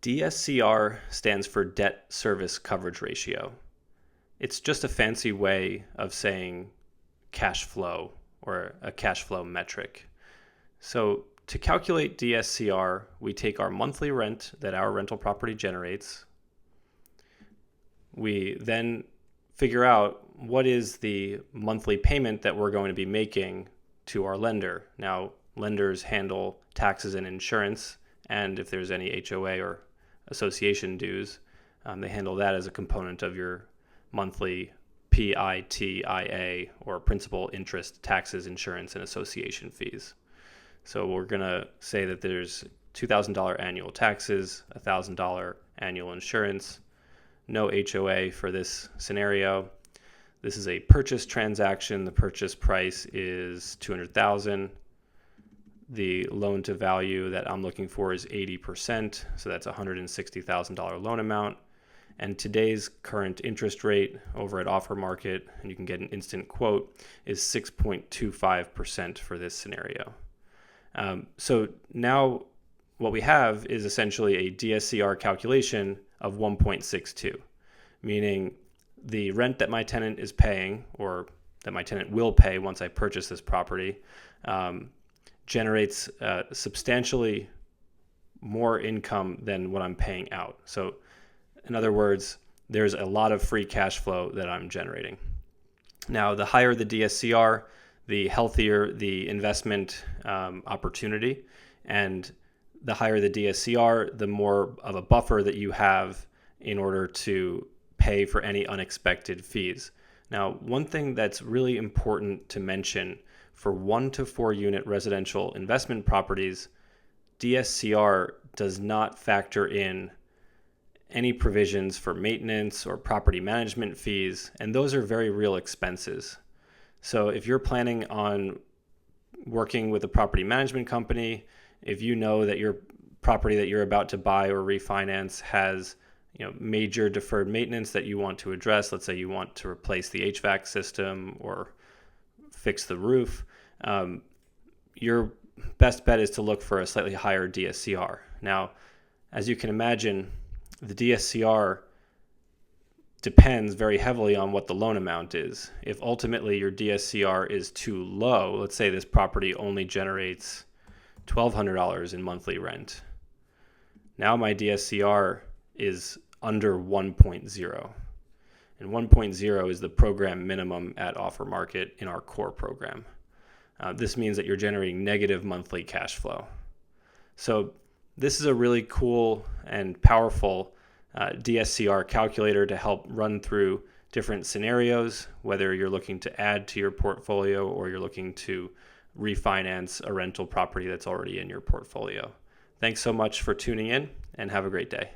DSCR stands for debt service coverage ratio. It's just a fancy way of saying cash flow or a cash flow metric. So to calculate DSCR, we take our monthly rent that our rental property generates. We then figure out what is the monthly payment that we're going to be making to our lender. Now, lenders handle taxes and insurance, and if there's any HOA or association dues, they handle that as a component of your monthly PITIA, or principal, interest, taxes, insurance, and association fees. So we're going to say that there's $2,000 annual taxes, $1,000 annual insurance, no HOA for this scenario. This is a purchase transaction. The purchase price is $200,000. The loan to value that I'm looking for is 80%, so that's a $160,000 loan amount. And today's current interest rate over at Offer Market, and you can get an instant quote, is 6.25% for this scenario. So now what we have is essentially a DSCR calculation of 1.62, meaning the rent that my tenant is paying, or that my tenant will pay once I purchase this property, generates substantially more income than what I'm paying out. So in other words, there's a lot of free cash flow that I'm generating. Now, the higher the DSCR, the healthier the investment opportunity, and the higher the DSCR, the more of a buffer that you have in order to pay for any unexpected fees. Now, one thing that's really important to mention for 1 to 4 unit residential investment properties, DSCR does not factor in any provisions for maintenance or property management fees, and those are very real expenses. So if you're planning on working with a property management company, if you know that your property that you're about to buy or refinance has major deferred maintenance that you want to address, let's say you want to replace the HVAC system or fix the roof, your best bet is to look for a slightly higher DSCR. Now, as you can imagine, the DSCR depends very heavily on what the loan amount is. If ultimately your DSCR is too low, let's say this property only generates $1,200 in monthly rent. Now my DSCR is under 1.0. And 1.0 is the program minimum at Offer Market in our core program. This means that you're generating negative monthly cash flow. So this is a really cool and powerful DSCR calculator to help run through different scenarios, whether you're looking to add to your portfolio or you're looking to refinance a rental property that's already in your portfolio. Thanks so much for tuning in, and have a great day.